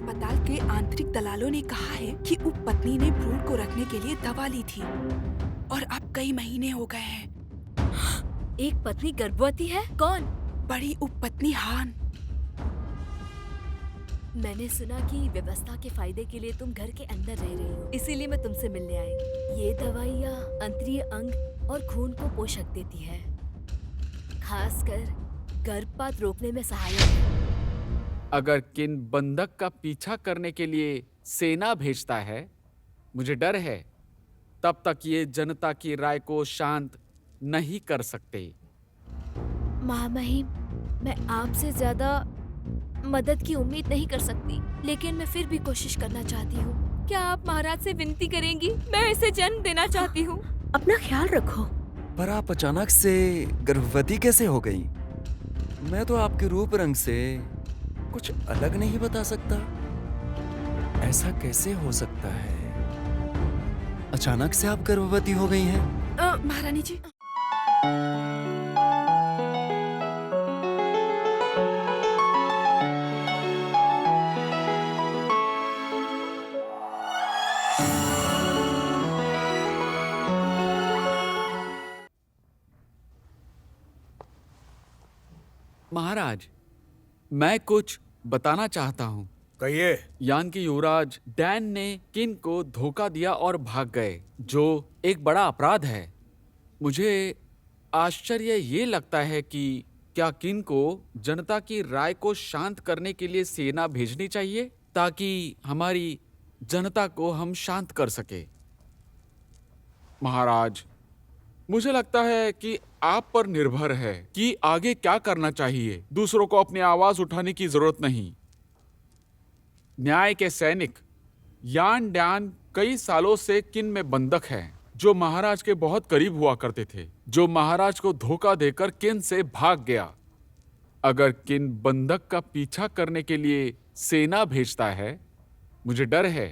अस्पताल के आंतरिक दलालों ने कहा है कि उपपत्नी ने भ्रूण को रखने के लिए दवा ली थी और अब कई महीने हो गए हैं। एक पत्नी गर्भवती है? कौन? बड़ी उपपत्नी हान। मैंने सुना कि व्यवस्था के फायदे के लिए तुम घर के अंदर रह रही हो, इसीलिए मैं तुमसे मिलने आई। ये दवाइयाँ अंतरीय अंग और खून को पोषक देती है, खासकर गर्भपात रोकने में सहायक है। अगर किन बंधक का पीछा करने के लिए सेना भेजता है, मुझे डर है तब तक ये जनता की राय को शांत नहीं कर सकते। महामहिम, मैं आपसे ज्यादा मदद की उम्मीद नहीं कर सकती, लेकिन मैं फिर भी कोशिश करना चाहती हूँ। क्या आप महाराज से विनती करेंगी? मैं इसे जन्म देना चाहती हूँ। अपना ख्याल रखो। पर आप अचानक से गर्भवती कैसे हो गई? मैं तो आपके रूप रंग से कुछ अलग नहीं बता सकता। ऐसा कैसे हो सकता है? अचानक से आप गर्भवती हो गई हैं? महारानी जी, महाराज, मैं कुछ बताना चाहता हूँ। कहिए। यान के युवराज डैन ने किन को धोखा दिया और भाग गए, जो एक बड़ा अपराध है। मुझे आश्चर्य ये लगता है कि क्या किन को जनता की राय को शांत करने के लिए सेना भेजनी चाहिए, ताकि हमारी जनता को हम शांत कर सके। महाराज, मुझे लगता है कि आप पर निर्भर है कि आगे क्या करना चाहिए। दूसरों को अपनी आवाज उठाने की जरूरत नहीं। न्याय के सैनिक यान डैन कई सालों से किन में बंधक हैं, जो महाराज के बहुत करीब हुआ करते थे, जो महाराज को धोखा देकर किन से भाग गया। अगर किन बंधक का पीछा करने के लिए सेना भेजता है, मुझे डर है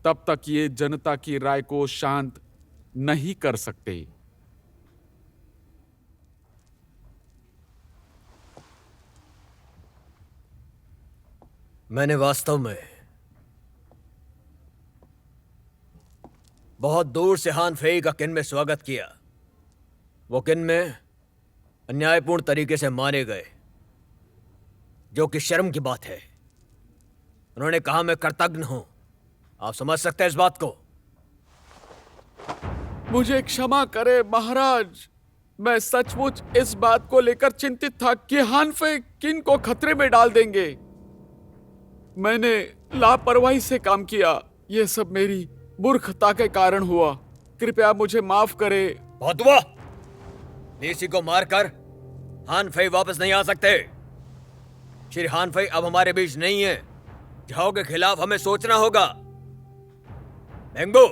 तब तक ये जनता की राय को शांत नहीं कर सकते। मैंने वास्तव में बहुत दूर से हान फेई का किन में स्वागत किया। वो किन में अन्यायपूर्ण तरीके से मारे गए, जो कि शर्म की बात है। उन्होंने कहा मैं कृतज्ञ हूं। आप समझ सकते हैं इस बात को? मुझे क्षमा करे महाराज, मैं सचमुच इस बात को लेकर चिंतित था कि हान फे किन को खतरे में डाल देंगे। मैंने लापरवाही से काम किया। यह सब मेरी मूर्खता के कारण हुआ। कृपया मुझे माफ करे। बहुत हुआ। लीसी को मारकर हान फे वापस नहीं आ सकते। श्री हान फे अब हमारे बीच नहीं है। झाओ के खिलाफ हमें सोचना होगा। मेंगू,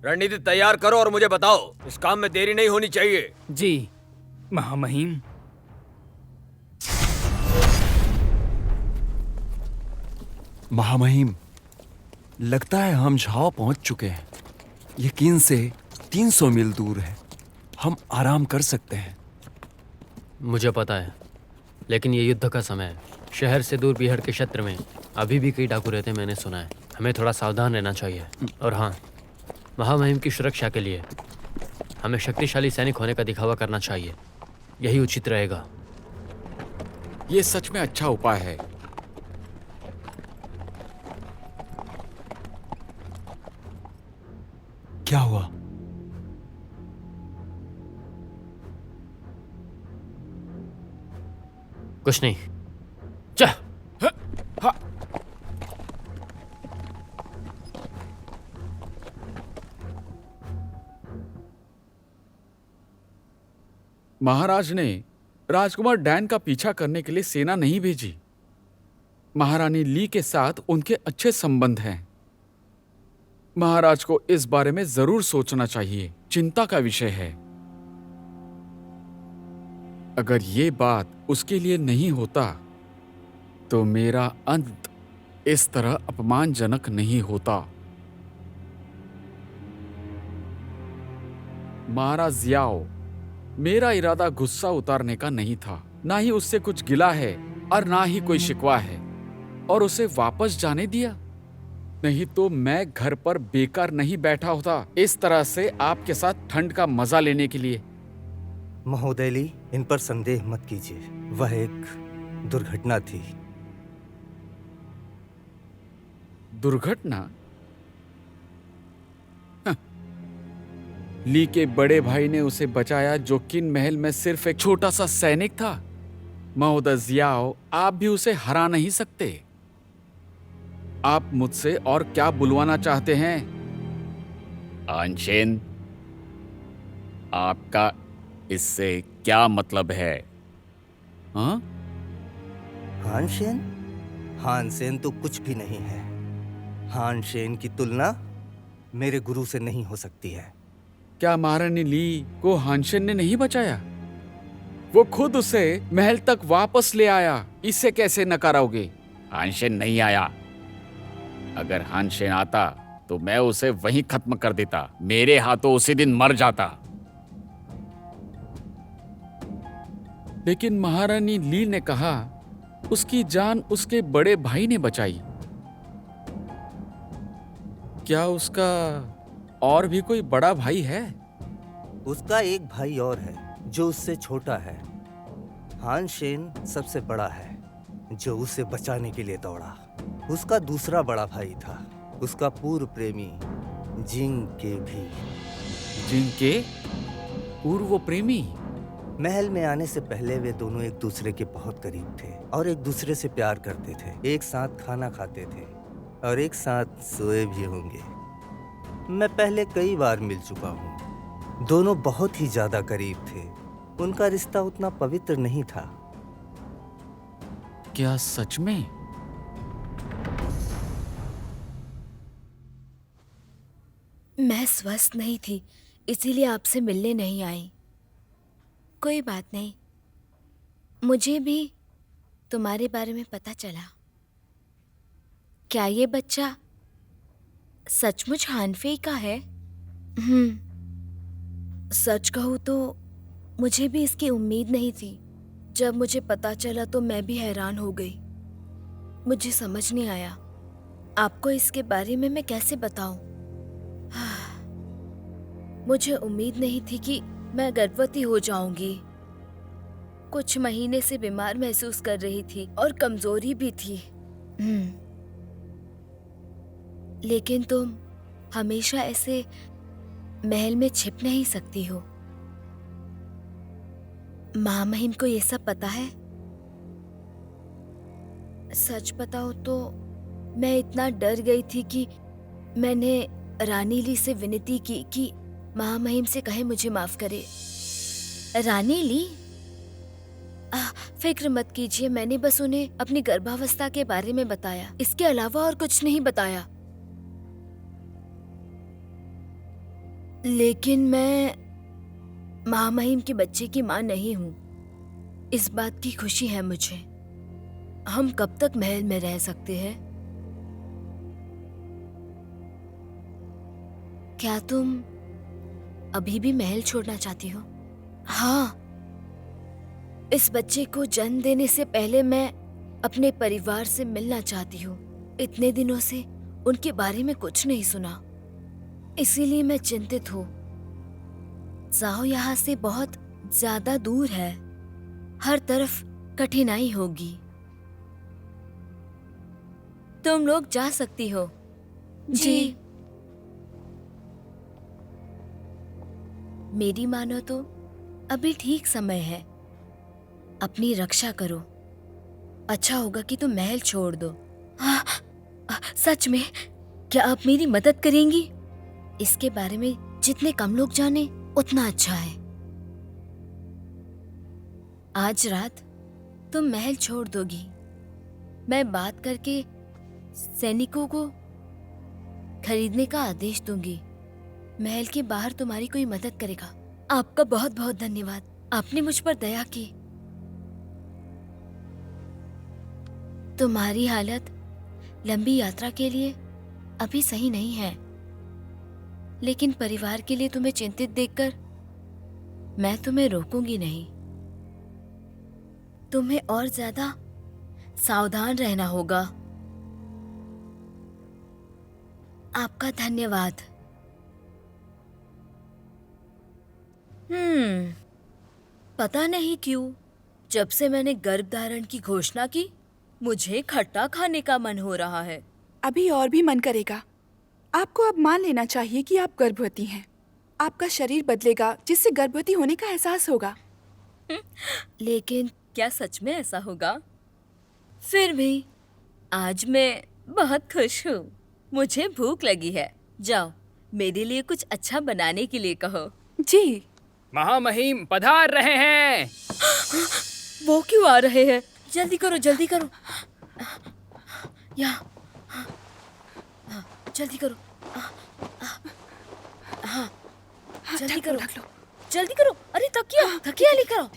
रणनीति तैयार करो और मुझे बताओ। इस काम में देरी नहीं होनी चाहिए। जी महामहिम। महामहिम, लगता है हम झाओ पहुंच चुके हैं। यकीन से 300 मील दूर है। हम आराम कर सकते हैं। मुझे पता है, लेकिन ये युद्ध का समय है। शहर से दूर बिहार के क्षेत्र में अभी भी कई डाकू रहते, मैंने सुना है। हमें थोड़ा सावधान रहना चाहिए। और हाँ, महामहिम की सुरक्षा के लिए हमें शक्तिशाली सैनिक होने का दिखावा करना चाहिए। यही उचित रहेगा। ये सच में अच्छा उपाय है। क्या हुआ? कुछ नहीं। जा। महाराज ने राजकुमार डैन का पीछा करने के लिए सेना नहीं भेजी। महारानी ली के साथ उनके अच्छे संबंध हैं। महाराज को इस बारे में जरूर सोचना चाहिए। चिंता का विषय है। अगर ये बात उसके लिए नहीं होता तो मेरा अंत इस तरह अपमानजनक नहीं होता। महाराज जियाओ, मेरा इरादा गुस्सा उतारने का नहीं था। ना ही उससे कुछ गिला है और ना ही कोई शिकवा है। और उसे वापस जाने दिया। नहीं तो मैं घर पर बेकार नहीं बैठा होता इस तरह से आपके साथ ठंड का मजा लेने के लिए। महोदयली, इन पर संदेह मत कीजिए, वह एक दुर्घटना थी। दुर्घटना? हाँ। ली के बड़े भाई ने उसे बचाया, जो किन महल में सिर्फ एक छोटा सा सैनिक था। महोदय जियाओ, आप भी उसे हरा नहीं सकते। आप मुझसे और क्या बुलवाना चाहते हैं? आनशेन, आपका इससे क्या मतलब है? हाँ? हानशेन? हानशेन तो कुछ भी नहीं है। हानशेन की तुलना मेरे गुरु से नहीं हो सकती है। क्या महारानी ली को हानशेन ने नहीं बचाया? वो खुद उसे महल तक वापस ले आया। इसे कैसे नकारोगे? हानशेन नहीं आया। अगर हानशेन आता तो मैं उसे वहीं खत्म कर देता। मेरे हाथों उसी दिन मर जाता। लेकिन महारानी ली ने कहा उसकी जान उसके बड़े भाई ने बचाई। क्या उसका और भी कोई बड़ा भाई है? उसका एक भाई और है जो उससे छोटा है। हानशेन सबसे बड़ा है जो उसे बचाने के लिए दौड़ा। उसका दूसरा बड़ा भाई था, उसका पूर्व प्रेमी जिंग के भी। जिनके पूर्व प्रेमी? महल में आने से पहले वे दोनों एक दूसरे के बहुत करीब थे और एक दूसरे से प्यार करते थे। एक साथ खाना खाते थे और एक साथ सोए भी होंगे। मैं पहले कई बार मिल चुका हूँ। दोनों बहुत ही ज्यादा करीब थे। उनका रिश्ता उतना पवित्र नहीं था। क्या सच में? मैं स्वस्थ नहीं थी, इसीलिए आपसे मिलने नहीं आई। कोई बात नहीं, मुझे भी तुम्हारे बारे में पता चला। क्या ये बच्चा सचमुच हानफे का है? सच कहूँ तो मुझे भी इसकी उम्मीद नहीं थी। जब मुझे पता चला तो मैं भी हैरान हो गई। मुझे समझ नहीं आया आपको इसके बारे में मैं कैसे बताऊं। मुझे उम्मीद नहीं थी कि मैं गर्भवती हो जाऊंगी। कुछ महीने से बीमार महसूस कर रही थी और कमजोरी भी थी। लेकिन तुम हमेशा ऐसे महल में छिप नहीं सकती हो। महामहिम को ये सब पता है? सच बताओ तो मैं इतना डर गई थी कि मैंने रानी ली से विनती की कि महामहिम से कहे मुझे माफ करे। रानी ली? फिक्र मत कीजिए, मैंने बस उन्हें अपनी गर्भावस्था के बारे में बताया, इसके अलावा और कुछ नहीं बताया। लेकिन मैं महामहिम के बच्चे की मां नहीं हूं, इस बात की खुशी है मुझे। हम कब तक महल में रह सकते हैं? क्या तुम अभी भी महल छोड़ना चाहती हो? हाँ, इस बच्चे को जन्म देने से पहले मैं अपने परिवार से मिलना चाहती हूँ। इतने दिनों से उनके बारे में कुछ नहीं सुना, इसीलिए मैं चिंतित हूँ। जाओ यहाँ से बहुत ज्यादा दूर है, हर तरफ कठिनाई होगी। तुम लोग जा सकती हो। जी। मेरी मानो तो अभी ठीक समय है। अपनी रक्षा करो। अच्छा होगा कि तुम महल छोड़ दो। सच में? क्या आप मेरी मदद करेंगी? इसके बारे में जितने कम लोग जाने उतना अच्छा है। आज रात तुम महल छोड़ दोगी। मैं बात करके सैनिकों को खरीदने का आदेश दूंगी। महल के बाहर तुम्हारी कोई मदद करेगा। आपका बहुत बहुत धन्यवाद, आपने मुझ पर दया की। तुम्हारी हालत लंबी यात्रा के लिए अभी सही नहीं है, लेकिन परिवार के लिए तुम्हें चिंतित देखकर मैं तुम्हें रोकूंगी नहीं। तुम्हें और ज्यादा सावधान रहना होगा। आपका धन्यवाद। पता नहीं क्यों जब से मैंने गर्भधारण की घोषणा की मुझे खट्टा खाने का मन हो रहा है। अभी और भी मन करेगा। आपको अब मान लेना चाहिए कि आप गर्भवती हैं। आपका शरीर बदलेगा जिससे गर्भवती होने का एहसास होगा। लेकिन क्या सच में ऐसा होगा? फिर भी आज मैं बहुत खुश हूँ। मुझे भूख लगी है। जाओ मेरे लिए कुछ अच्छा बनाने के लिए कहो। जी। महामहिम पधार रहे हैं। वो क्यों आ रहे हैं? जल्दी करो जल्दी करो। यहाँ जल्दी करो। हाँ जल्दी करो जल्दी करो। अरे तकिया लेकर आओ।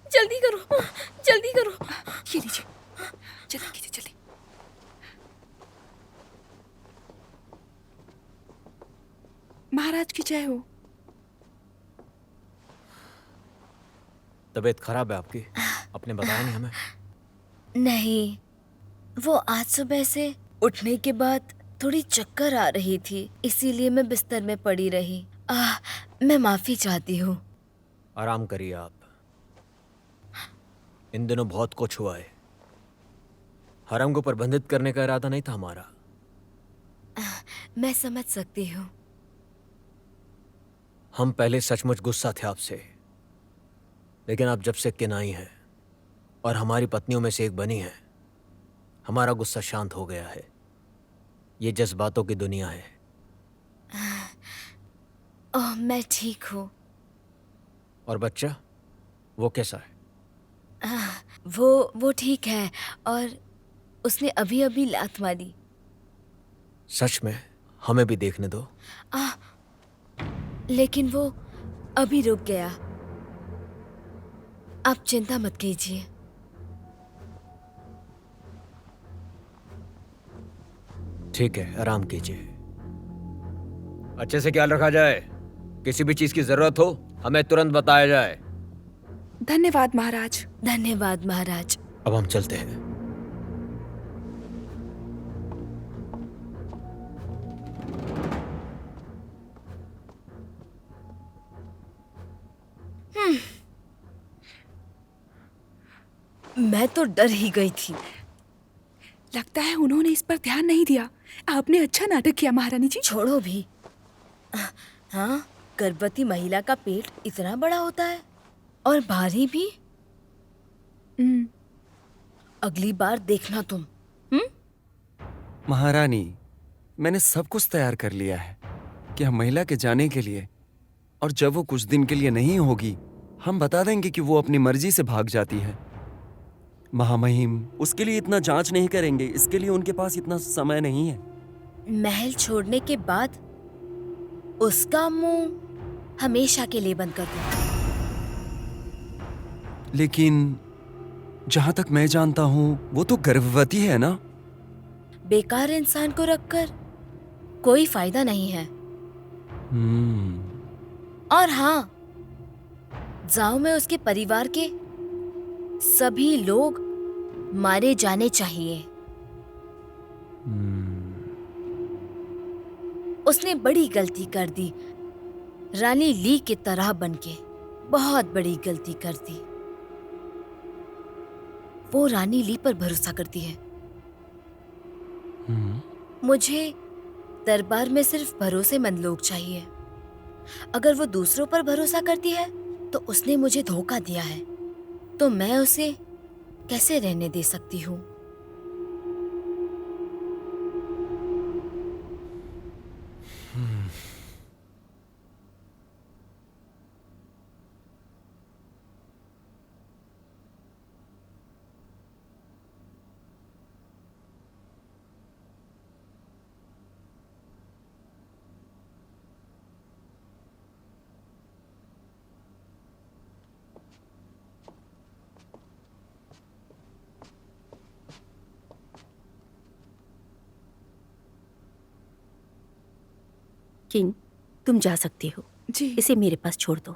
जल्दी करो जल्दी करो। ये लीजिए, जल्दी कीजिए जल्दी। महाराज की जय हो। तबीयत खराब है आपकी? आपने बताया नहीं हमें। नहीं, वो आज सुबह से उठने के बाद थोड़ी चक्कर आ रही थी, इसीलिए मैं बिस्तर में पड़ी रही। मैं माफी चाहती हूँ। आराम करिए आप। इन दिनों बहुत कुछ हुआ है। हरम को प्रबंधित करने का इरादा नहीं था हमारा। मैं समझ सकती हूँ। हम पहले सचमुच गुस्सा थे आपसे, लेकिन आप जब से किनाई हैं और हमारी पत्नियों में से एक बनी है, हमारा गुस्सा शांत हो गया है। ये जज्बातों की दुनिया है। ओह, मैं ठीक हूँ। और बच्चा, वो कैसा है? वो ठीक है और उसने अभी अभी लात मारी। सच में? हमें भी देखने दो। लेकिन वो अभी रुक गया। आप चिंता मत कीजिए। ठीक है, आराम कीजिए। अच्छे से ख्याल रखा जाए। किसी भी चीज की जरूरत हो हमें तुरंत बताया जाए। धन्यवाद महाराज। धन्यवाद महाराज। अब हम चलते हैं। मैं तो डर ही गई थी। लगता है उन्होंने इस पर ध्यान नहीं दिया। आपने अच्छा नाटक किया महारानी जी। छोड़ो भी। हाँ, गर्भवती महिला का पेट इतना बड़ा होता है और भारी भी। अगली बार देखना तुम। महारानी, मैंने सब कुछ तैयार कर लिया है कि हम महिला के जाने के लिए, और जब वो कुछ दिन के लिए नहीं होगी हम बता देंगे कि वो अपनी मर्जी से भाग जाती है। महामहिम, उसके लिए इतना जांच नहीं करेंगे, इसके लिए उनके पास इतना समय नहीं है। महल छोड़ने के बाद उसका मुंह हमेशा के लिए बंद कर दो। लेकिन जहां तक मैं जानता हूं वो तो गर्भवती है ना? बेकार इंसान को रखकर कोई फायदा नहीं है। और हाँ, जाओ में उसके परिवार के सभी लोग मारे जाने चाहिए। उसने बड़ी गलती कर दी, रानी ली की तरह बनके बहुत बड़ी गलती कर दी। वो रानी ली पर भरोसा करती है। मुझे दरबार में सिर्फ भरोसेमंद लोग चाहिए। अगर वो दूसरों पर भरोसा करती है तो उसने मुझे धोखा दिया है, तो मैं उसे कैसे रहने दे सकती हूँ? किंग, तुम जा सकती हो। जी। इसे मेरे पास छोड़ दो।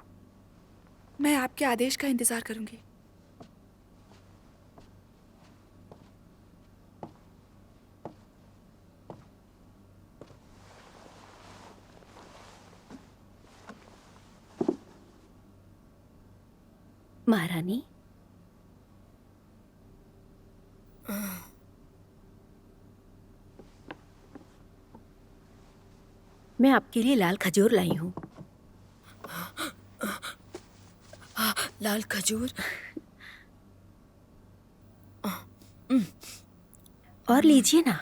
मैं आपके आदेश का इंतजार करूंगी। महारानी, मैं आपके लिए लाल खजूर लाई हूँ। लाल खजूर? और लीजिए ना।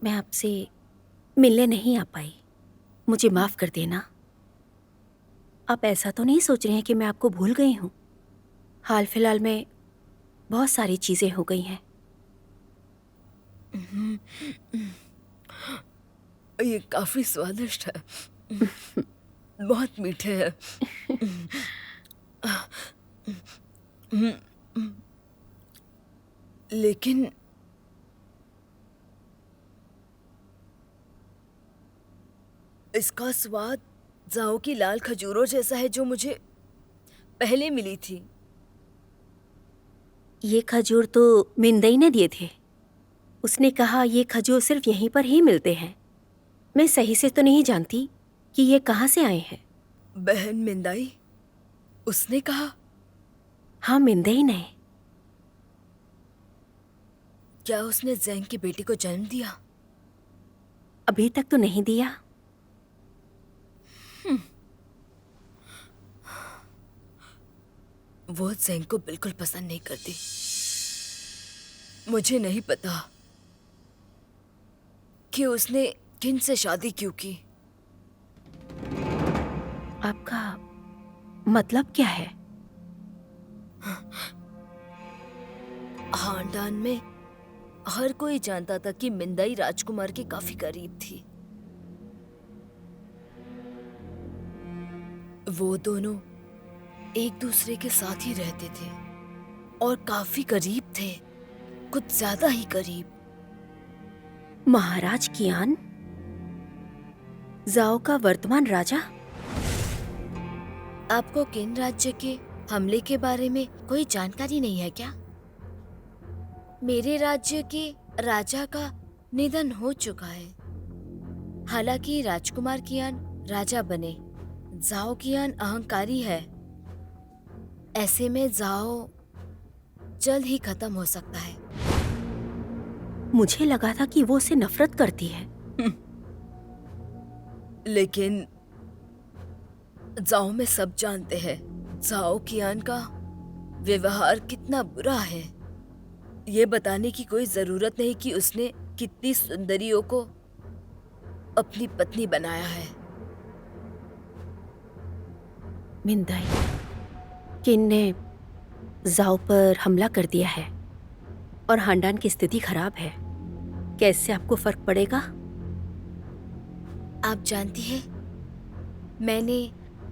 मैं आपसे मिलने नहीं आ पाई, मुझे माफ कर देना। आप ऐसा तो नहीं सोच रहे हैं कि मैं आपको भूल गई हूँ? हाल फिलहाल में बहुत सारी चीजें हो गई हैं। ये काफी स्वादिष्ट है, बहुत मीठे है। लेकिन इसका स्वाद जाओ की लाल खजूरों जैसा है जो मुझे पहले मिली थी। ये खजूर तो मिंदई ने दिए थे। उसने कहा ये खजूर सिर्फ यहीं पर ही मिलते हैं। मैं सही से तो नहीं जानती कि ये कहाँ से आए हैं। बहन मिंदाई? उसने कहा? हाँ, मिंदई ने। क्या उसने ज़ेंग की बेटी को जन्म दिया? अभी तक तो नहीं दिया। वो ज़ेंग को बिल्कुल पसंद नहीं करती। मुझे नहीं पता कि उसने किन से शादी क्यों की। आपका मतलब क्या है? खानदान में हर कोई जानता था कि मिंदाई राजकुमार के काफी करीब थी। वो दोनों एक दूसरे के साथ ही रहते थे और काफी करीब थे, कुछ ज्यादा ही करीब। महाराज कियान, जाओ का वर्तमान राजा? आपको किन राज्य के हमले के बारे में कोई जानकारी नहीं है क्या? मेरे राज्य के राजा का निधन हो चुका है। हालांकि राजकुमार कियान राजा बने, जाओ कियान अहंकारी है। ऐसे में जाओ जल्द ही खत्म हो सकता है। मुझे लगा था कि वो उसे नफरत करती है। लेकिन जाओ में सब जानते हैं जाओ कियान का व्यवहार कितना बुरा है। ये बताने की कोई जरूरत नहीं कि उसने कितनी सुंदरियों को अपनी पत्नी बनाया है। मिंदाई, किन ने जाओ पर हमला कर दिया है और हांडान की स्थिति खराब है। कैसे आपको फर्क पड़ेगा? आप जानती हैं, मैंने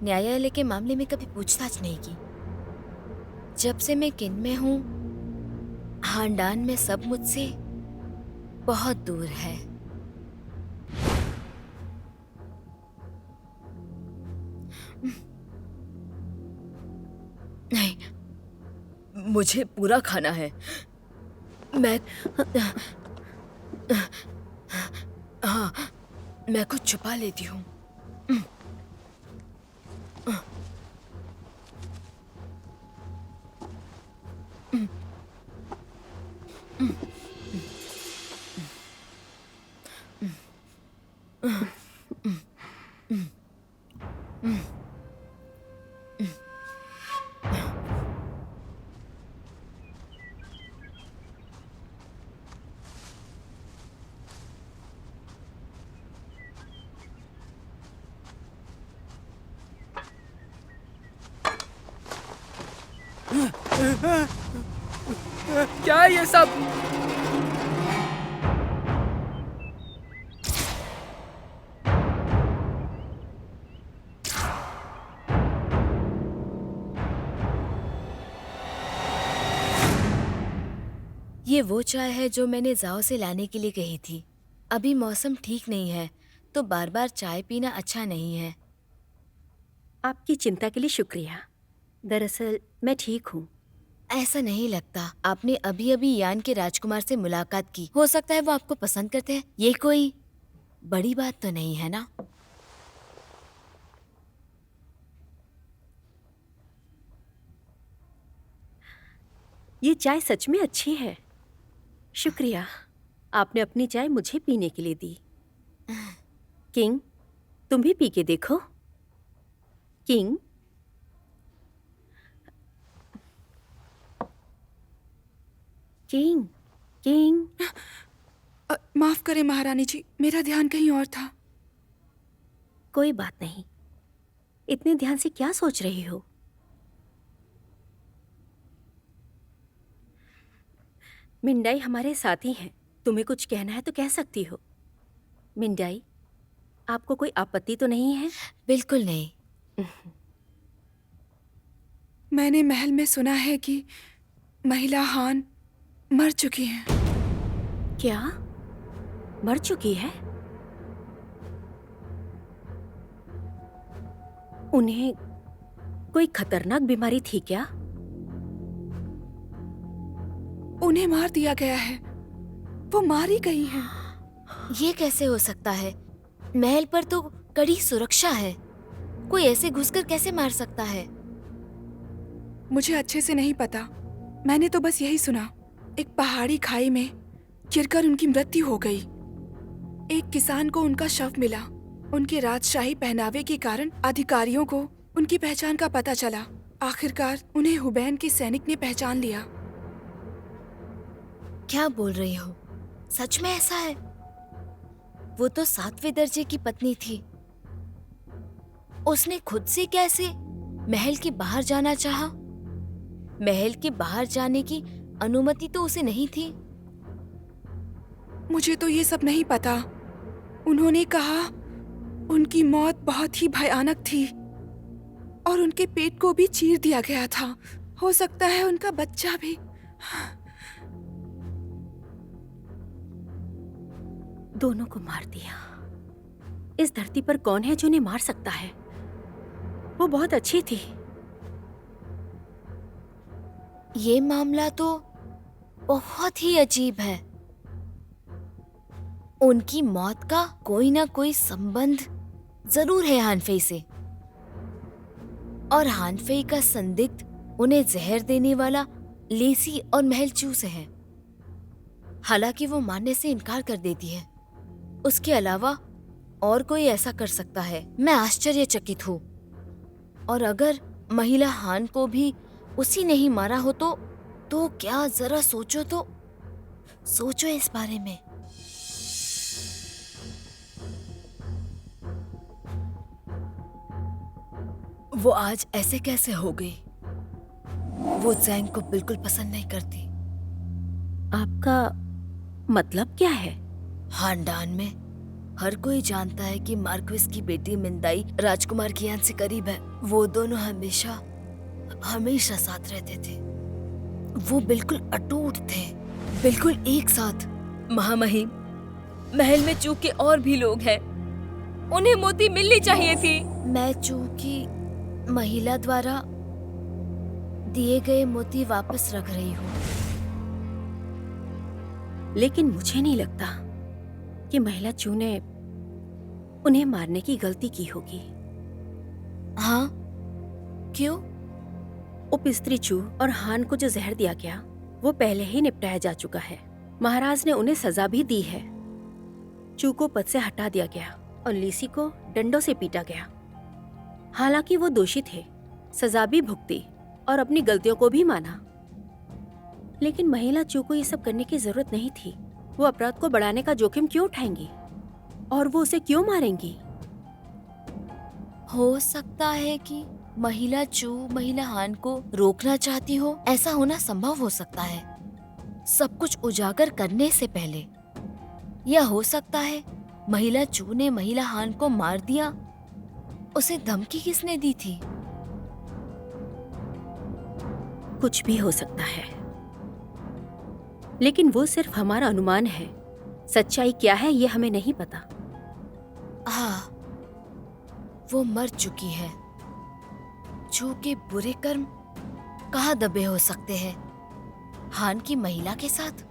न्यायालय के मामले में कभी पूछताछ नहीं की। जब से मैं किन में हूँ, हांडान में सब मुझसे बहुत दूर है। नहीं, मुझे पूरा खाना है। मैं हाँ, मैं कुछ छुपा लेती हूँ। क्या है ये सब? ये वो चाय है जो मैंने जाओ से लाने के लिए कही थी। अभी मौसम ठीक नहीं है तो बार बार चाय पीना अच्छा नहीं है। आपकी चिंता के लिए शुक्रिया। दरअसल मैं ठीक हूँ। ऐसा नहीं लगता। आपने अभी अभी यान के राजकुमार से मुलाकात की। हो सकता है वो आपको पसंद करते हैं। ये कोई बड़ी बात तो नहीं है ना? ये चाय सच में अच्छी है। शुक्रिया, आपने अपनी चाय मुझे पीने के लिए दी। किंग, तुम भी पी के देखो। King, king, king. माफ करें महारानी जी, मेरा ध्यान कहीं और था। कोई बात नहीं, इतने ध्यान से क्या सोच रही हो? मिंडाई हमारे साथी हैं, तुम्हें कुछ कहना है तो कह सकती हो। मिंडाई, आपको कोई आपत्ति तो नहीं है? बिल्कुल नहीं। मैंने महल में सुना है कि महिला हान मर चुकी हैं। क्या मर चुकी है? उन्हें कोई खतरनाक बीमारी थी क्या? उन्हें मार दिया गया है, वो मारी गई हैं। ये कैसे हो सकता है? महल पर तो कड़ी सुरक्षा है, कोई ऐसे घुसकर कैसे मार सकता है? मुझे अच्छे से नहीं पता, मैंने तो बस यही सुना। एक पहाड़ी खाई में गिरकर उनकी मृत्यु हो गई। एक किसान को उनका शव मिला। उनके राजशाही पहनावे के कारण अधिकारियों को उनकी पहचान का पता चला। आखिरकार उन्हें हुबैन के सैनिक ने पहचान लिया। क्या बोल रही हो? सच में ऐसा है? वो तो 7वें दर्जे की पत्नी थी। उसने खुद से कैसे महल के बाहर जाना चाहा? महल के बाहर जाने की अनुमति तो उसे नहीं थी। मुझे तो ये सब नहीं पता। उन्होंने कहा उनकी मौत बहुत ही भयानक थी और उनके पेट को भी चीर दिया गया था। हो सकता है उनका बच्चा भी। दोनों को मार दिया। इस धरती पर कौन है जो उन्हें मार सकता है? वो बहुत अच्छी थी। ये मामला तो बहुत ही अजीब है। उनकी मौत का कोई ना कोई संबंध जरूर है हानफे से, और हानफे का संदिग्ध उन्हें जहर देने वाला लेसी और महल चू से है। हालांकि वो मानने से इनकार कर देती है। उसके अलावा और कोई ऐसा कर सकता है? मैं आश्चर्यचकित हूँ। और अगर महिला हान को भी उसी ने ही मारा हो तो क्या? जरा सोचो तो, सोचो इस बारे में। वो आज ऐसे कैसे हो गई? वो जैंग को बिल्कुल पसंद नहीं करती। आपका मतलब क्या है? खानदान में हर कोई जानता है कि मार्क्विस की बेटी मिंदाई राजकुमार कियान से करीब है। वो दोनों हमेशा हमेशा साथ रहते थे। वो बिल्कुल अटूट थे, बिल्कुल एक साथ। महामहिम, महल में चू के और भी लोग हैं, उन्हें मोती मिलनी चाहिए थी। मैं चू की महिला द्वारा दिए गए मोती वापस रख रही हूँ। लेकिन मुझे नहीं लगता कि महिला चू ने उन्हें मारने की गलती की होगी। हाँ? क्यों? उप स्त्री चू और हान को जो जहर दिया गया वो पहले ही निपटाया जा चुका है। महाराज ने उन्हें सजा भी दी है। चू को पद से हटा दिया गया और लीसी को डंडों से पीटा गया। हालांकि वो दोषी थे, सजा भी भुगती और अपनी गलतियों को भी माना। लेकिन महिला चू को ये सब करने की जरूरत नहीं थी। वो अपराध को बढ़ाने का जोखिम क्यों उठाएंगी और वो उसे क्यों मारेंगी? हो सकता है कि महिला चू महिला हान को रोकना चाहती हो। ऐसा होना संभव हो सकता है, सब कुछ उजागर करने से पहले। या हो सकता है महिला चू ने महिला हान को मार दिया। उसे धमकी किसने दी थी? कुछ भी हो सकता है, लेकिन वो सिर्फ हमारा अनुमान है। सच्चाई क्या है ये हमें नहीं पता। हाँ, वो मर चुकी है। चू के बुरे कर्म कहाँ दबे हो सकते हैं? हान की महिला के साथ?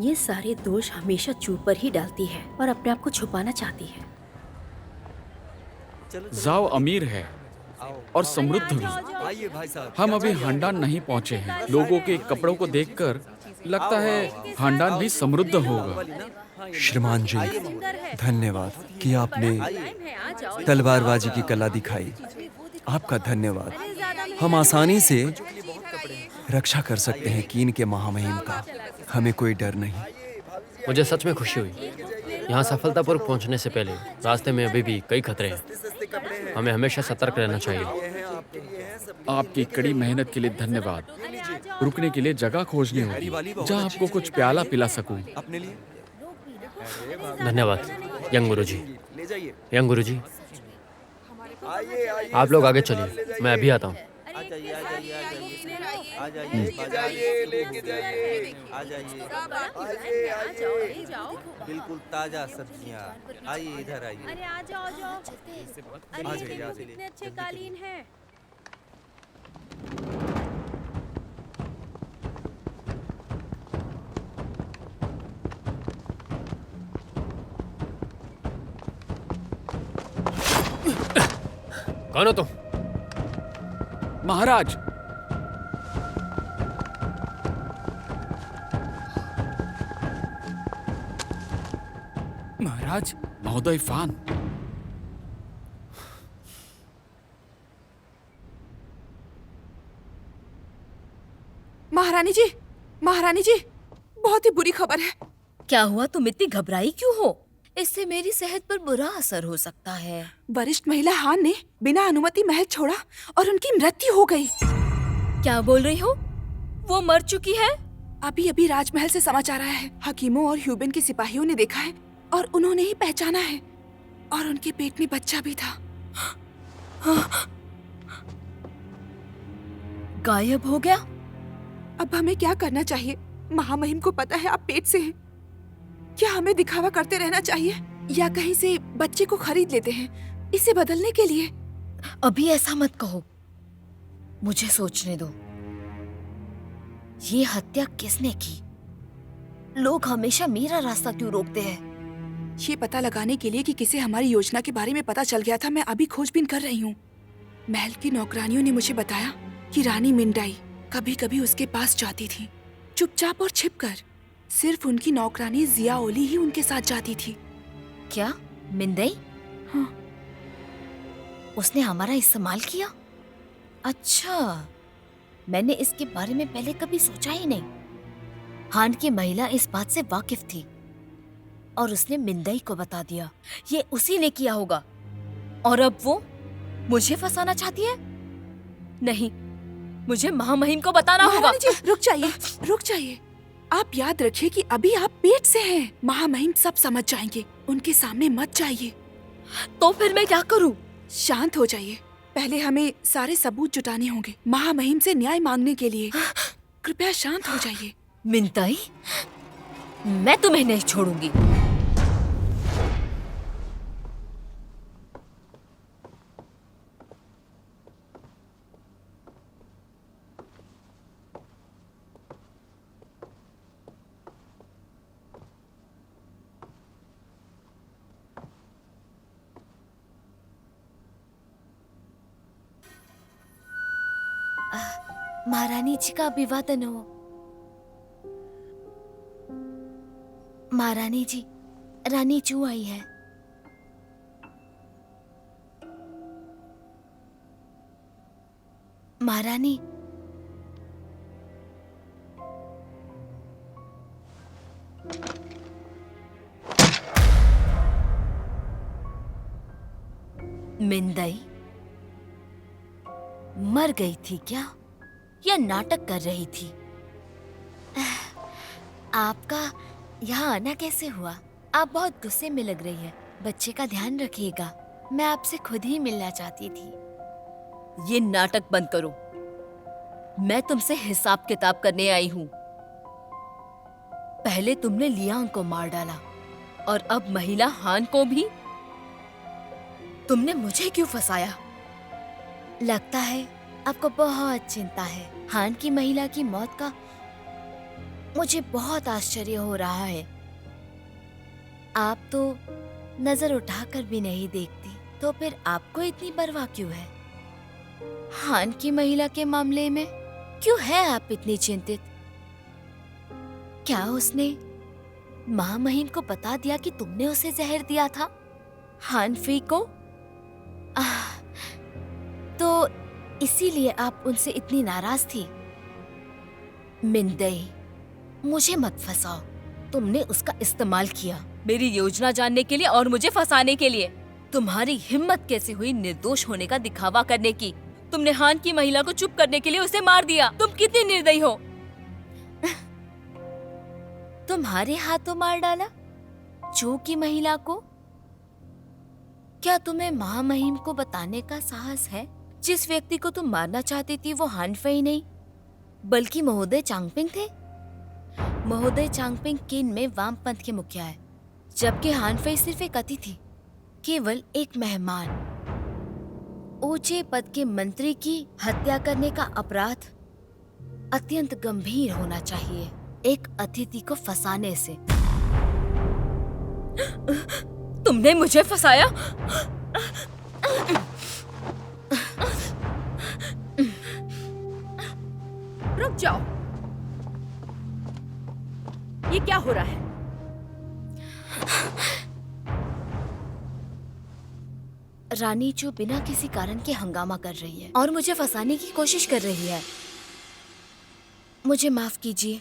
ये सारे दोष हमेशा चू पर ही डालती है और अपने आप को छुपाना चाहती है। जाओ अमीर है, और समृद्ध भी। आइए भाई साहब। हम अभी हांडान नहीं पहुंचे हैं। लोगों के कपड़ों को देखकर लगता है हांडान भी समृद्ध होगा। श्रीमान जी, धन्यवाद कि आपने तलवारबाजी की कला दिखाई। आपका धन्यवाद। हम आसानी से रक्षा कर सकते हैं कीन के महामहिम का। हमें कोई डर नहीं। मुझे सच में खुशी हुई। यहाँ सफलतापूर्वक पहुँचने से पहले रास्ते में अभी भी कई खतरे हैं। हमें हमेशा सतर्क रहना चाहिए। आपकी कड़ी मेहनत के लिए धन्यवाद। रुकने के लिए जगह खोजनी होगी जहाँ आपको कुछ प्याला पिला सकूं। अपने लिए धन्यवाद यंग गुरुजी। यंग गुरुजी, आप लोग आगे चलिए, मैं अभी आता हूँ। बिल्कुल ताजा सब्जियाँ। आइए इधर आइए। अरे आ जाओ जाओ। आ जाइए, आ जाइए। कितने अच्छे कालीन हैं। कौन हो तुम? महाराज, महाराज, महोदय फान। महारानी जी, महारानी जी, बहुत ही बुरी खबर है। क्या हुआ? तुम इतनी घबराई क्यों हो? इससे मेरी सेहत पर बुरा असर हो सकता है। वरिष्ठ महिला हान ने बिना अनुमति महल छोड़ा और उनकी मृत्यु हो गई। क्या बोल रही हो? वो मर चुकी है? अभी अभी राजमहल से समाचार आया है। हकीमों और ह्यूबेन के सिपाहियों ने देखा है और उन्होंने ही पहचाना है। और उनके पेट में बच्चा भी था। गायब हो गया? अब हमें क्या करना चाहिए? महामहिम को पता है आप पेट से हैं। क्या हमें दिखावा करते रहना चाहिए या कहीं से बच्चे को खरीद लेते हैं इसे बदलने के लिए? अभी ऐसा मत कहो, मुझे सोचने दो। ये हत्या किसने की? लोग हमेशा मेरा रास्ता क्यों रोकते हैं? ये पता लगाने के लिए कि किसे हमारी योजना के बारे में पता चल गया था, मैं अभी खोजबीन कर रही हूँ। महल की नौकरानियों ने मुझे बताया कि रानी मिंडाई कभी कभी उसके पास जाती थी, चुपचाप और छिपकर। सिर्फ उनकी नौकरानी जिया ओली ही उनके साथ जाती थी। क्या मिंदई? हाँ। उसने हमारा इस्तेमाल किया? अच्छा, मैंने इसके बारे में पहले कभी सोचा ही नहीं। हान की महिला इस बात से वाकिफ थी और उसने मिंदई को बता दिया। ये उसी ने किया होगा और अब वो मुझे फंसाना चाहती है। नहीं, मुझे महामहिम को बताना होगा। महारानी जी, रुक जाइए, रुक जाइए। आप याद रखिए कि अभी आप पेट से हैं। महामहिम सब समझ जाएंगे, उनके सामने मत जाइए। तो फिर मैं क्या करूं? शांत हो जाइए। पहले हमें सारे सबूत जुटाने होंगे महामहिम से न्याय मांगने के लिए। कृपया शांत हो जाइए। मिंताई, मैं तुम्हें नहीं छोड़ूंगी। महारानी जी का अभिवादन हो। महारानी जी, रानी चू आई है। महारानी, मिंदई मर गई थी क्या या नाटक कर रही थी? आपका यहाँ आना कैसे हुआ? आप बहुत गुस्से में लग रही है। बच्चे का ध्यान रखिएगा। मैं आपसे खुद ही मिलना चाहती थी। ये नाटक बंद करो। मैं तुमसे हिसाब किताब करने आई हूँ। पहले तुमने लियांग को मार डाला और अब महिला हान को भी। तुमने मुझे क्यों फंसाया? लगता है आपको बहुत चिंता है। हान की महिला की मौत का मुझे बहुत आश्चर्य हो रहा है। आप तो नजर उठाकर भी नहीं देखती, तो फिर आपको इतनी परवाह क्यों है? हान की महिला के मामले में क्यों है आप इतनी चिंतित? क्या उसने महामहिम को बता दिया कि तुमने उसे जहर दिया था, हानफी को? तो इसीलिए आप उनसे इतनी नाराज थी। मिंदई, मुझे मत फंसाओ। तुमने उसका इस्तेमाल किया मेरी योजना जानने के लिए और मुझे फंसाने के लिए। तुम्हारी हिम्मत कैसे हुई निर्दोष होने का दिखावा करने की? तुमने हान की महिला को चुप करने के लिए उसे मार दिया। तुम कितनी निर्दयी हो। तुम्हारे हाथों मार डाला चू की महिला को? क्या तुम्हें महामहिम को बताने का साहस है? जिस व्यक्ति को तुम मारना चाहती थी वो हानफई नहीं बल्कि महोदय चांगपिंग थे। महोदय चांगपिंग किन में वामपंथ के मुखिया है, जबकि हानफई सिर्फ एक अतिथि, केवल एक मेहमान। ऊंचे पद के मंत्री की हत्या करने का अपराध अत्यंत गंभीर होना चाहिए एक अतिथि को फंसाने से। तुमने मुझे फंसाया। रुक जाओ, ये क्या हो रहा है? रानी जो बिना किसी कारण के हंगामा कर रही है और मुझे फंसाने की कोशिश कर रही है। मुझे माफ कीजिए।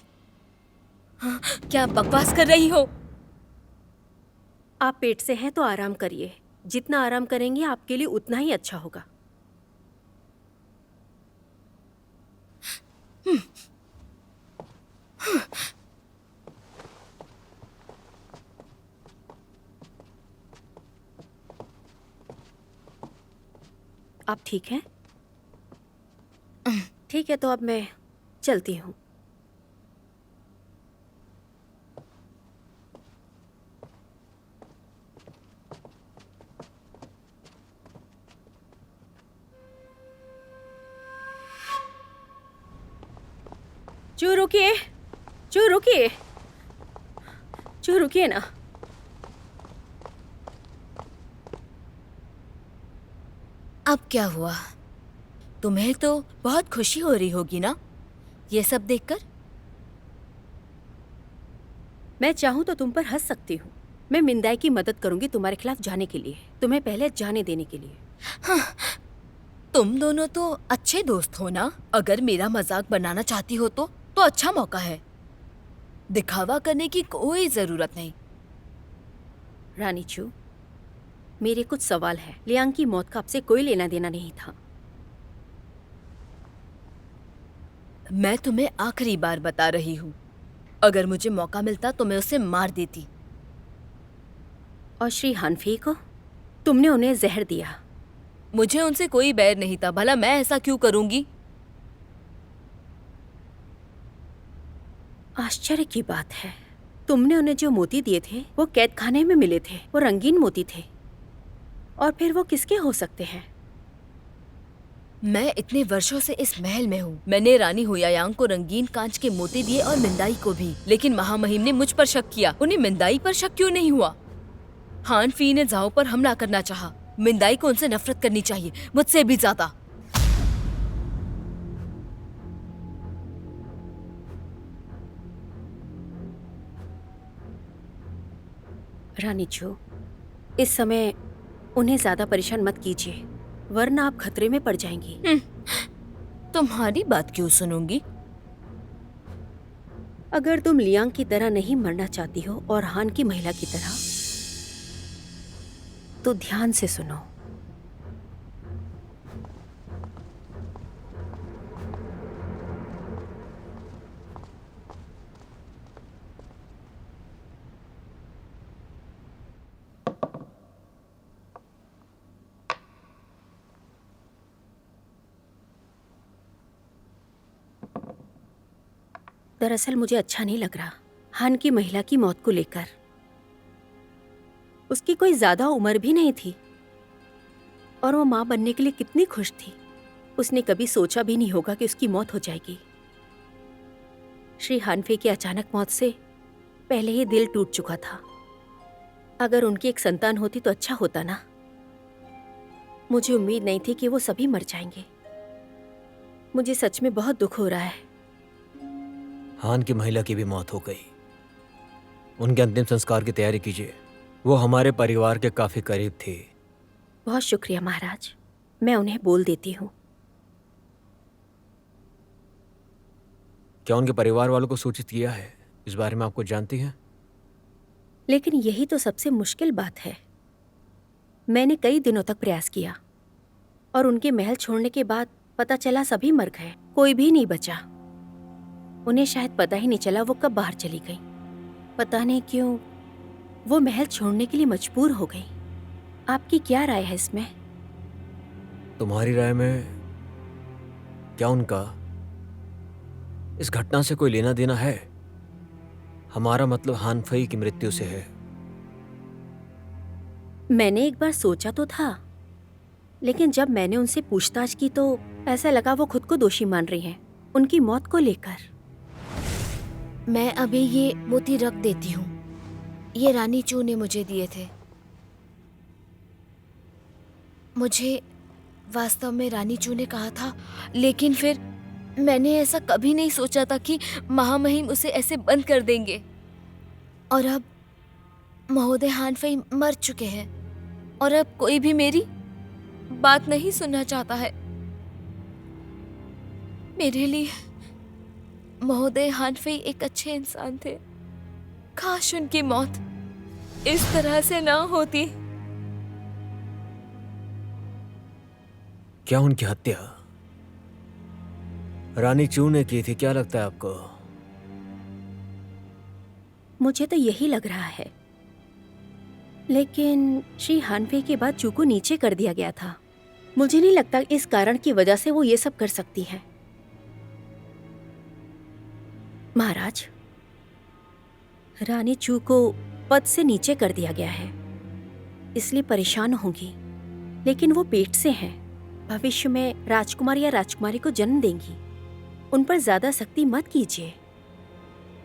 हाँ, क्या बकवास कर रही हो? आप पेट से हैं तो आराम करिए। जितना आराम करेंगे आपके लिए उतना ही अच्छा होगा। आप ठीक हैं? ठीक है, तो अब मैं चलती हूँ। चू रुकिए, चू रुकिए, चू रुकिए ना। अब क्या हुआ? तुम्हें तो बहुत खुशी हो रही होगी ना ये सब देखकर? मैं चाहूँ तो तुम पर हंस सकती हूँ। मैं मिंदाई की मदद करूंगी तुम्हारे खिलाफ जाने के लिए, तुम्हें पहले जाने देने के लिए। हाँ, तुम दोनों तो अच्छे दोस्त हो ना। अगर मेरा मजाक बनाना चाहती हो तो अच्छा मौका है। दिखावा करने की कोई जरूरत नहीं। रानी चू, मेरे कुछ सवाल हैं। लियांग की मौत का आपसे कोई लेना देना नहीं था। मैं तुम्हें आखिरी बार बता रही हूँ, अगर मुझे मौका मिलता तो मैं उसे मार देती। और श्री हानफी को? तुमने उन्हें जहर दिया। मुझे उनसे कोई बैर नहीं था, भला मैं ऐसा क्यों करूंगी? आश्चर्य की बात है, तुमने उन्हें जो मोती दिए थे वो कैद खाने में मिले थे। वो रंगीन मोती थे। और फिर वो किसके हो सकते हैं? मैं इतने वर्षों से इस महल में हूँ। मैंने रानी हुयायांग को रंगीन कांच के मोती दिए और मिंदाई को भी, लेकिन महामहिम ने मुझ पर शक किया। उन्हें मिंदाई पर शक क्यों नहीं हुआ? हानफी ने जाओ पर हमला करना चाहा। मिंदाई को उनसे नफरत करनी चाहिए, मुझसे भी ज्यादा। रानी चू, इस समय उन्हें ज्यादा परेशान मत कीजिए, वरना आप खतरे में पड़ जाएंगी। तुम्हारी बात क्यों सुनूंगी? अगर तुम लियांग की तरह नहीं मरना चाहती हो और हान की महिला की तरह, तो ध्यान से सुनो। दरअसल मुझे अच्छा नहीं लग रहा हान की महिला की मौत को लेकर। उसकी कोई ज्यादा उम्र भी नहीं थी और वो माँ बनने के लिए कितनी खुश थी। उसने कभी सोचा भी नहीं होगा कि उसकी मौत हो जाएगी। श्री हानफे की अचानक मौत से पहले ही दिल टूट चुका था। अगर उनकी एक संतान होती तो अच्छा होता ना। मुझे उम्मीद नहीं थी कि वो सभी मर जाएंगे। मुझे सच में बहुत दुख हो रहा है। हान की महिला की भी मौत हो गई। उनके अंतिम संस्कार की तैयारी कीजिए। वो हमारे परिवार के काफी करीब थी। बहुत शुक्रिया महाराज, मैं उन्हें बोल देती हूँ। क्या उनके परिवार वालों को सूचित किया है? इस बारे में आप कुछ जानती हैं? लेकिन यही तो सबसे मुश्किल बात है। मैंने कई दिनों तक प्रयास किया और उनके महल छोड़ने के बाद पता चला सभी मर गए, कोई भी नहीं बचा। उन्हें शायद पता ही नहीं चला वो कब बाहर चली गई। पता नहीं क्यों वो महल छोड़ने के लिए मजबूर हो गई। आपकी क्या राय है इसमें? तुम्हारी राय में क्या उनका इस घटना से कोई लेना देना है? हमारा मतलब हान फई की मृत्यु से है। मैंने एक बार सोचा तो था, लेकिन जब मैंने उनसे पूछताछ की तो ऐसा लगा वो खुद को दोषी मान रही हैं उनकी मौत को लेकर। मैं अभी ये मोती रख देती हूँ। ये रानी चू ने मुझे दिए थे। मुझे वास्तव में रानी चू ने कहा था, लेकिन फिर मैंने ऐसा कभी नहीं सोचा था कि महामहिम उसे ऐसे बंद कर देंगे। और अब महोदय हानफई मर चुके हैं और अब कोई भी मेरी बात नहीं सुनना चाहता है। मेरे लिए महोदय हानफई एक अच्छे इंसान थे। काश उनकी मौत इस तरह से ना होती। क्या उनकी हत्या रानी चू ने की थी? क्या लगता है आपको? मुझे तो यही लग रहा है, लेकिन श्री हानफे के बाद चू को नीचे कर दिया गया था। मुझे नहीं लगता इस कारण की वजह से वो ये सब कर सकती है। महाराज, रानी चू को पद से नीचे कर दिया गया है, इसलिए परेशान होंगी। लेकिन वो पेट से हैं, भविष्य में राजकुमार या राजकुमारी को जन्म देंगी। उन पर ज्यादा सख्ती मत कीजिए।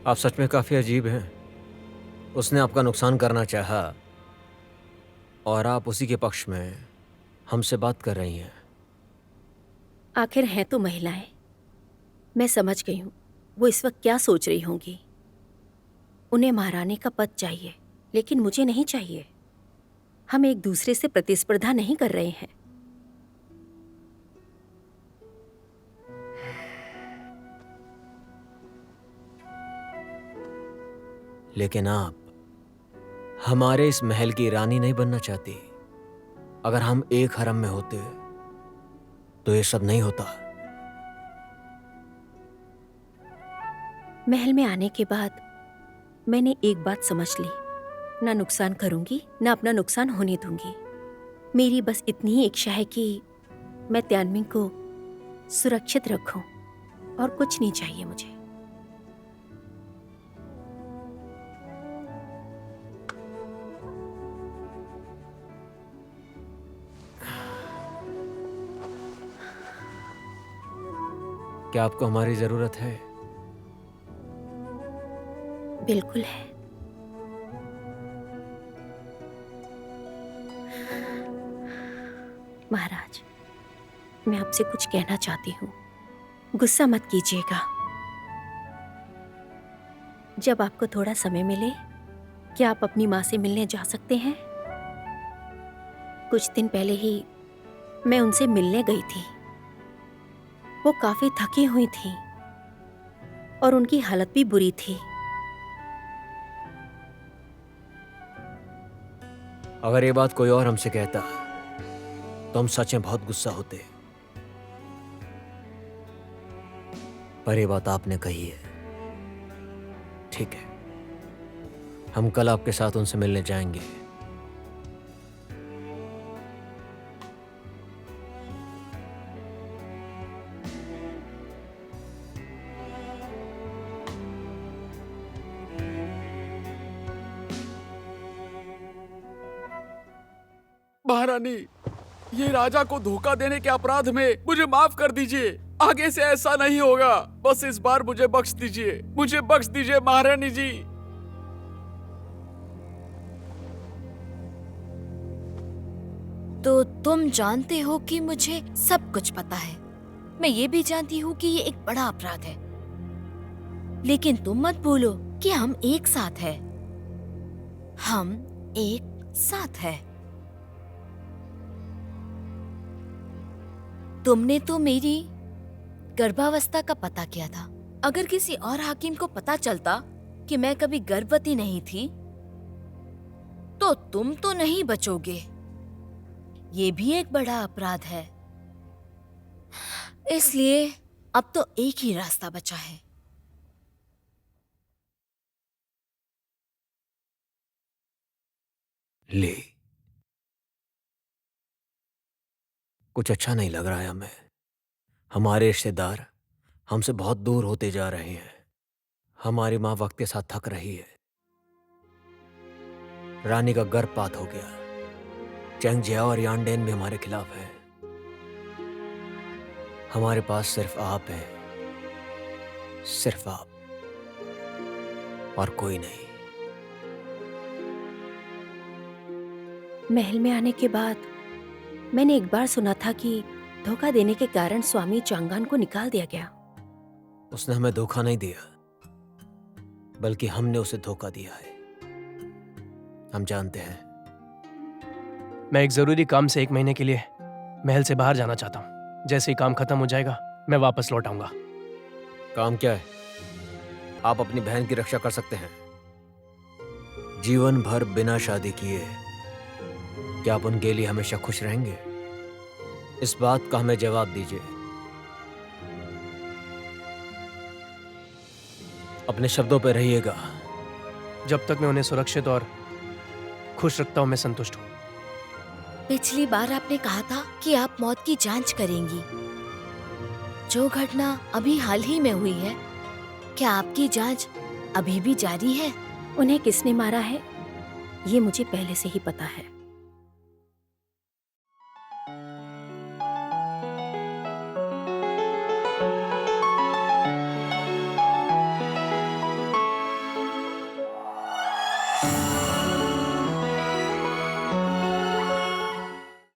आप सच में काफी अजीब हैं। उसने आपका नुकसान करना चाहा और आप उसी के पक्ष में हमसे बात कर रही हैं। आखिर हैं तो महिलाएं। मैं समझ गई हूँ वो इस वक्त क्या सोच रही होंगी। उन्हें महारानी का पद चाहिए, लेकिन मुझे नहीं चाहिए। हम एक दूसरे से प्रतिस्पर्धा नहीं कर रहे हैं। लेकिन आप हमारे इस महल की रानी नहीं बनना चाहती। अगर हम एक हरम में होते तो ये सब नहीं होता। महल में आने के बाद मैंने एक बात समझ ली, ना नुकसान करूंगी ना अपना नुकसान होने दूंगी। मेरी बस इतनी ही इच्छा है कि मैं त्यानमिंग को सुरक्षित रखूं, और कुछ नहीं चाहिए मुझे। क्या आपको हमारी जरूरत है? बिल्कुल है। महाराज, मैं आपसे कुछ कहना चाहती हूँ, गुस्सा मत कीजिएगा। जब आपको थोड़ा समय मिले, क्या आप अपनी माँ से मिलने जा सकते हैं? कुछ दिन पहले ही मैं उनसे मिलने गई थी। वो काफी थकी हुई थी और उनकी हालत भी बुरी थी। अगर ये बात कोई और हमसे कहता तो हम सच में बहुत गुस्सा होते, पर ये बात आपने कही है। ठीक है, हम कल आपके साथ उनसे मिलने जाएंगे। महारानी, ये राजा को धोखा देने के अपराध में मुझे माफ कर दीजिए। आगे से ऐसा नहीं होगा। बस इस बार मुझे बख्श दीजिए, मुझे बख्श दीजिए महारानी जी। तो तुम जानते हो कि मुझे सब कुछ पता है। मैं ये भी जानती हूँ कि ये एक बड़ा अपराध है, लेकिन तुम मत भूलो कि हम एक साथ हैं। हम एक साथ हैं। तुमने तो मेरी गर्भावस्था का पता किया था। अगर किसी और हाकिम को पता चलता कि मैं कभी गर्भवती नहीं थी, तो तुम तो नहीं बचोगे। ये भी एक बड़ा अपराध है। इसलिए अब तो एक ही रास्ता बचा है। ले, कुछ अच्छा नहीं लग रहा है हमें। हमारे रिश्तेदार हमसे बहुत दूर होते जा रहे हैं। हमारी माँ वक्त के साथ थक रही है। रानी का गर्भपात हो गया। चेंग जिया और यानडेन भी हमारे खिलाफ है। हमारे पास सिर्फ आप है, सिर्फ आप, और कोई नहीं। महल में आने के बाद मैंने एक बार सुना था कि धोखा देने के कारण स्वामी चांगान को निकाल दिया गया। उसने हमें धोखा नहीं दिया, बल्कि हमने उसे धोखा दिया है। हम जानते हैं। मैं एक जरूरी काम से 1 महीने के लिए महल से बाहर जाना चाहता हूँ। जैसे ही काम खत्म हो जाएगा मैं वापस लौट आऊंगा। काम क्या है? आप अपनी बहन की रक्षा कर सकते हैं। जीवन भर बिना शादी किए क्या आप उनके लिए हमेशा खुश रहेंगे? इस बात का हमें जवाब दीजिए। अपने शब्दों पर रहिएगा। जब तक मैं उन्हें सुरक्षित और खुश रखता हूँ मैं संतुष्ट हूँ। पिछली बार आपने कहा था कि आप मौत की जांच करेंगी। जो घटना अभी हाल ही में हुई है, क्या आपकी जांच अभी भी जारी है? उन्हें किसने मारा है ये मुझे पहले से ही पता है।